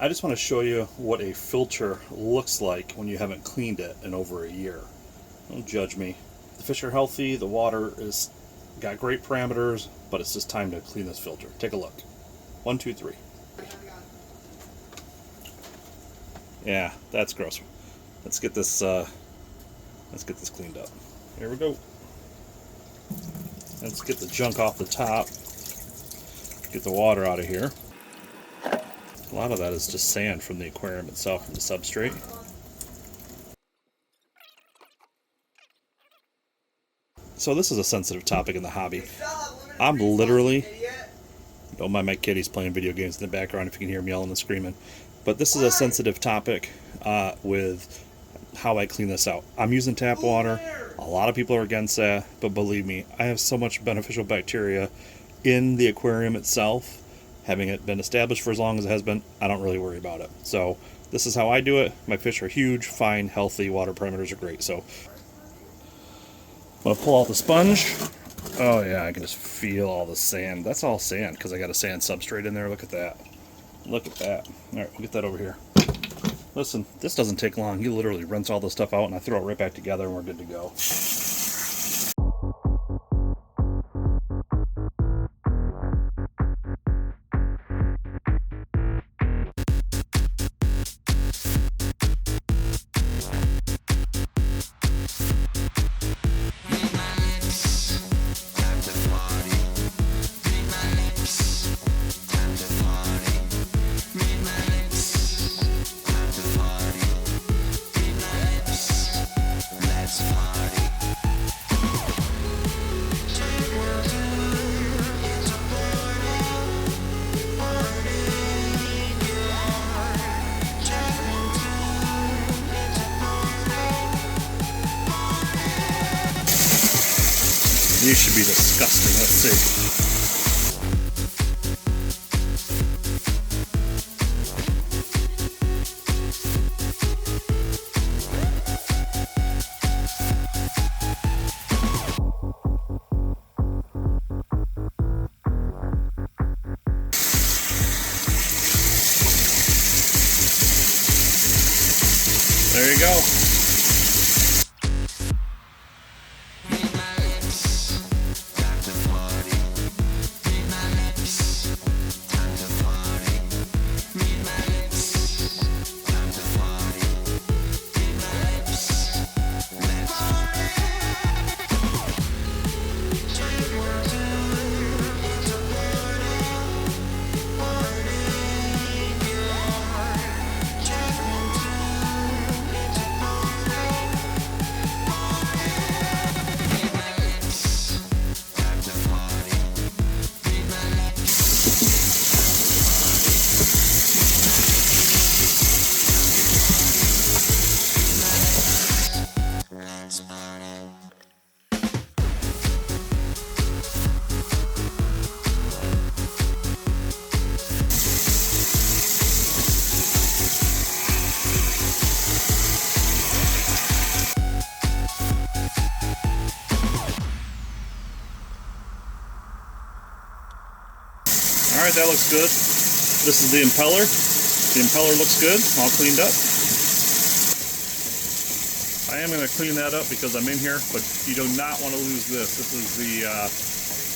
I just want to show you what a filter looks like when you haven't cleaned it in over a year. Don't judge me. The fish are healthy, the water is got great parameters, but it's just time to clean this filter. Take a look. 1, 2, 3. Yeah, that's gross. Let's get this cleaned up. Here we go. Let's get the junk off the top. Get the water out of here. A lot of that is just sand from the aquarium itself, from the substrate. So this is a sensitive topic in the hobby. I'm literally, don't mind my kitties playing video games in the background if you can hear them yelling and screaming, but this is a sensitive topic with how I clean this out. I'm using tap water. A lot of people are against that, but believe me, I have so much beneficial bacteria in the aquarium itself. Having it been established for as long as it has been, I don't really worry about it. So this is how I do it. My fish are huge, fine, healthy, water parameters are great. So I'm going to pull out the sponge. Oh yeah, I can just feel all the sand. That's all sand because I got a sand substrate in there. Look at that. Look at that. All right, we'll get that over here. Listen, this doesn't take long. You literally rinse all this stuff out and I throw it right back together and we're good to go. These should be disgusting. Let's see. There you go. Alright, that looks good. This is the impeller. The impeller looks good, all cleaned up. I am going to clean that up because I'm in here, but you do not want to lose this. This is the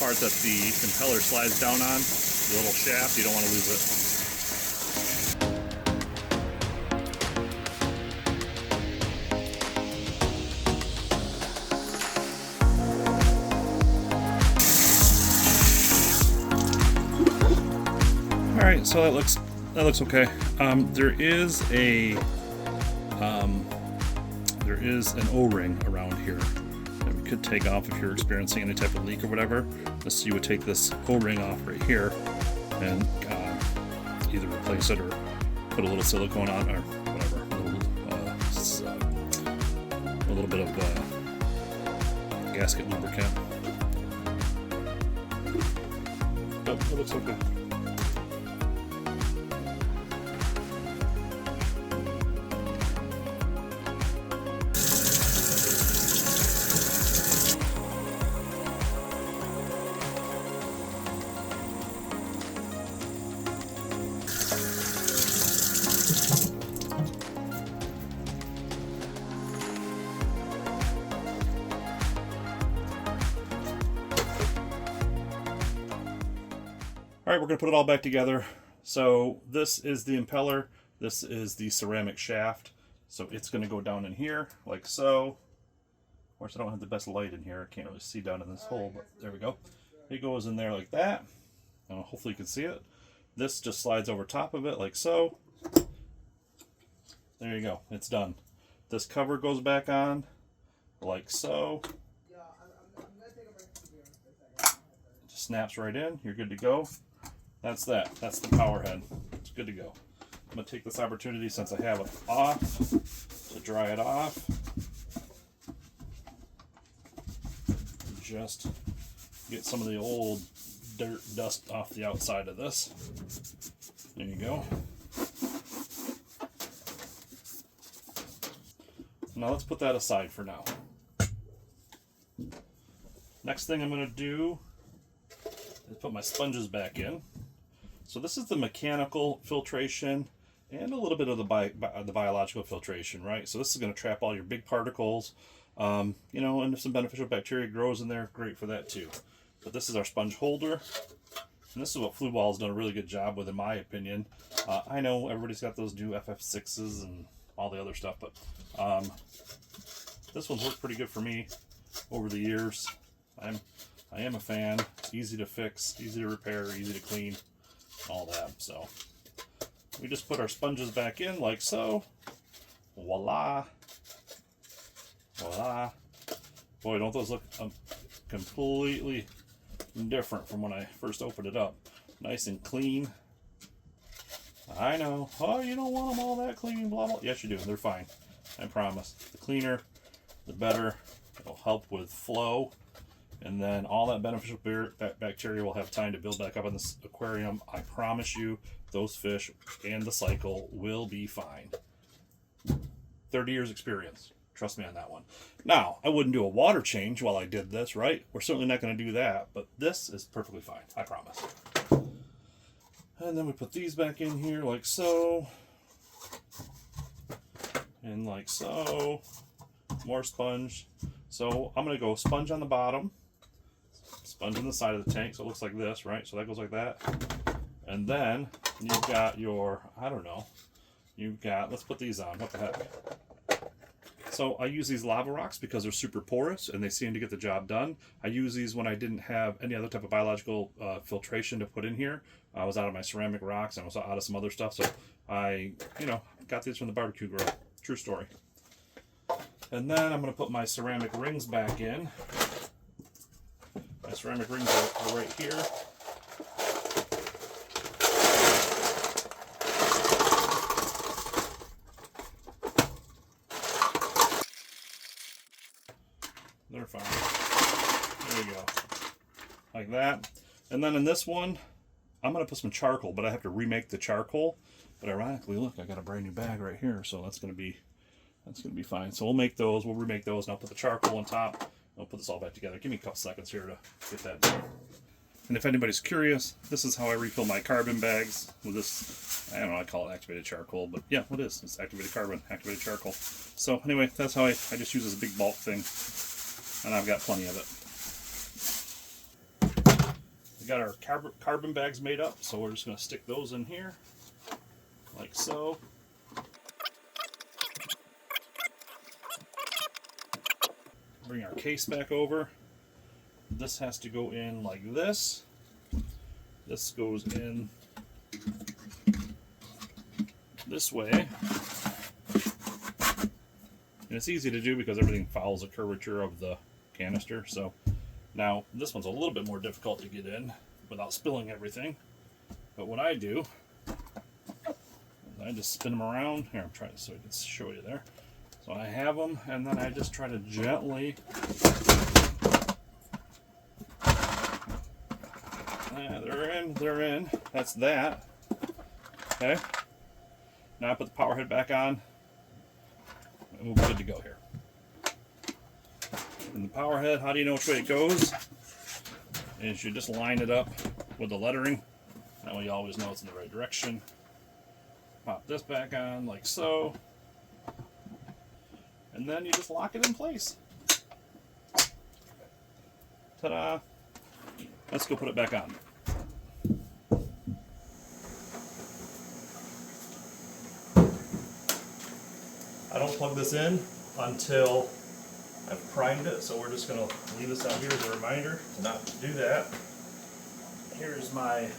part that the impeller slides down on, the little shaft. You don't want to lose it. Alright, so that looks okay. There is an O-ring around here that we could take off if you're experiencing any type of leak or whatever. So you would take this O-ring off right here and either replace it or put a little silicone on or whatever, a little bit of gasket lubricant. But it looks okay. All right, we're going to put it all back together. So this is the impeller. This is the ceramic shaft. So it's going to go down in here like so. Of course, I don't have the best light in here. I can't really see down in this hole, but there we go. It goes in there like that. Hopefully you can see it. This just slides over top of it like so. There you go. It's done. This cover goes back on like so. Just snaps right in. You're good to go. That's that. That's the power head. It's good to go. I'm going to take this opportunity, since I have it off, to dry it off. Just get some of the old dirt, dust off the outside of this. There you go. Now let's put that aside for now. Next thing I'm going to do is put my sponges back in. So this is the mechanical filtration and a little bit of the biological filtration, right? So this is going to trap all your big particles, and if some beneficial bacteria grows in there, great for that too. But this is our sponge holder, and this is what Fluval has done a really good job with, in my opinion. I know everybody's got those new FF6s and all the other stuff, but this one's worked pretty good for me over the years. I am a fan. It's easy to fix, easy to repair, easy to clean, all that. So we just put our sponges back in like so. Voila. Voila. Boy, don't those look completely different from when I first opened it up. Nice and clean. I know. Oh, you don't want them all that clean, blah, blah. Yes, you do. They're fine. I promise. The cleaner, the better. It'll help with flow. And then all that beneficial bacteria will have time to build back up in this aquarium. I promise you, those fish and the cycle will be fine. 30 years experience. Trust me on that one. Now, I wouldn't do a water change while I did this, right? We're certainly not going to do that, but this is perfectly fine. I promise. And then we put these back in here like so. And like so. More sponge. So I'm going to go sponge on the bottom. Sponge on the side of the tank, so it looks like this, right? So that goes like that. And then you've got your, I don't know, let's put these on. What the heck? So I use these lava rocks because they're super porous and they seem to get the job done. I use these when I didn't have any other type of biological filtration to put in here. I was out of my ceramic rocks and I was out of some other stuff. So I, got these from the barbecue grill. True story. And then I'm going to put my ceramic rings back in. My ceramic rings are right here. They're fine. There you go. Like that. And then in this one, I'm going to put some charcoal, but I have to remake the charcoal. But ironically, look, I got a brand new bag right here, so that's going to be fine. So we'll make those, we'll remake those, and I'll put the charcoal on top. I'll put this all back together. Give me a couple seconds here to get that done. And if anybody's curious, this is how I refill my carbon bags with this, I don't know, I call it activated charcoal, but yeah, it is. It's activated carbon, activated charcoal. So anyway, that's how I just use this big bulk thing, and I've got plenty of it. We got our carbon bags made up, so we're just going to stick those in here, like so. Bring our case back over. This has to go in like this. This goes in this way. And it's easy to do because everything follows the curvature of the canister. So now this one's a little bit more difficult to get in without spilling everything. But what I do is I just spin them around. Here, I'm trying so I can show you there. So I have them, and then I just try to gently they're in. That's that. Okay. Now I put the power head back on, and we'll be good to go here. And the power head, how do you know which way it goes? Is you just line it up with the lettering. That way you always know it's in the right direction. Pop this back on like so. And then you just lock it in place. Ta-da! Let's go put it back on. I don't plug this in until I've primed it, so we're just going to leave this out here as a reminder to not do that. Here's my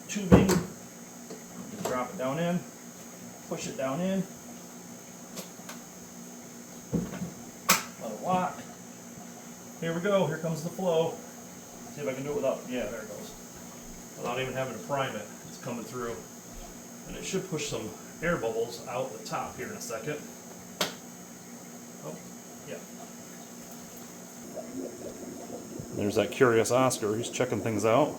tubing. Just drop it down in, push it down in, let it lock. Here we go, here comes the flow. See if I can do it without, yeah, there it goes. Without even having to prime it, it's coming through. And it should push some air bubbles out the top here in a second. Oh, yeah. There's that curious Oscar, he's checking things out.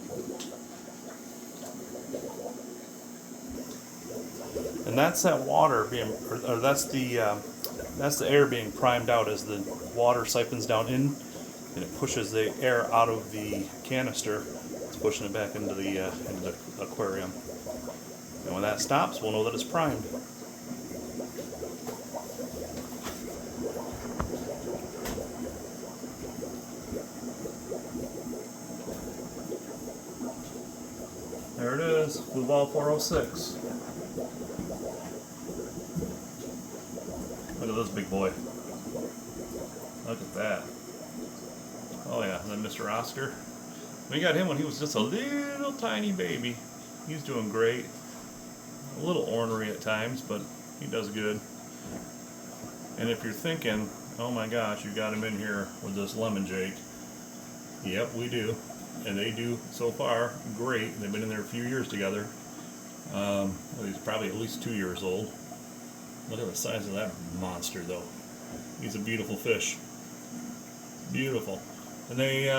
And that's that water being, or that's the air being primed out as the water siphons down in, and it pushes the air out of the canister. It's pushing it back into the aquarium. And when that stops, we'll know that it's primed. There it is, Fluval 406. Look at this big boy. Look at that. Oh yeah, and then Mr. Oscar. We got him when he was just a little tiny baby. He's doing great. A little ornery at times, but he does good. And if you're thinking, oh my gosh, you got him in here with this lemon jake. Yep, we do. And they do, so far, great. They've been in there a few years together. Well, he's probably at least 2 years old. Look at the size of that monster, though. He's a beautiful fish. Beautiful. And they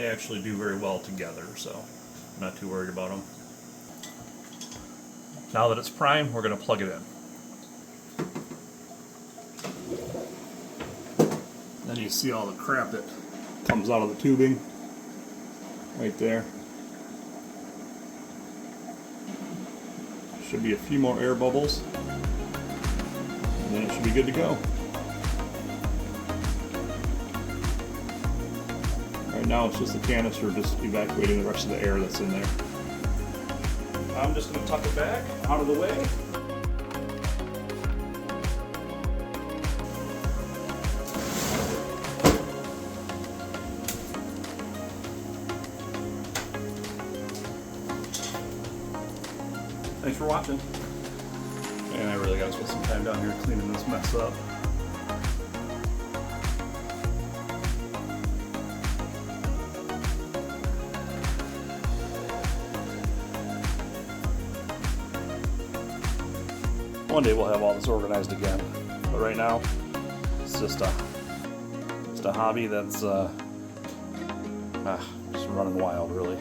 actually do very well together, so I'm not too worried about them. Now that it's primed, we're going to plug it in. Then you see all the crap that comes out of the tubing right there. Should be a few more air bubbles, and then it should be good to go. Right now it's just the canister just evacuating the rest of the air that's in there. I'm just going to tuck it back out of the way. Thanks for watching. And I really got to spend some time down here cleaning this mess up. One day we'll have all this organized again, but right now it's just a hobby that's just running wild, really.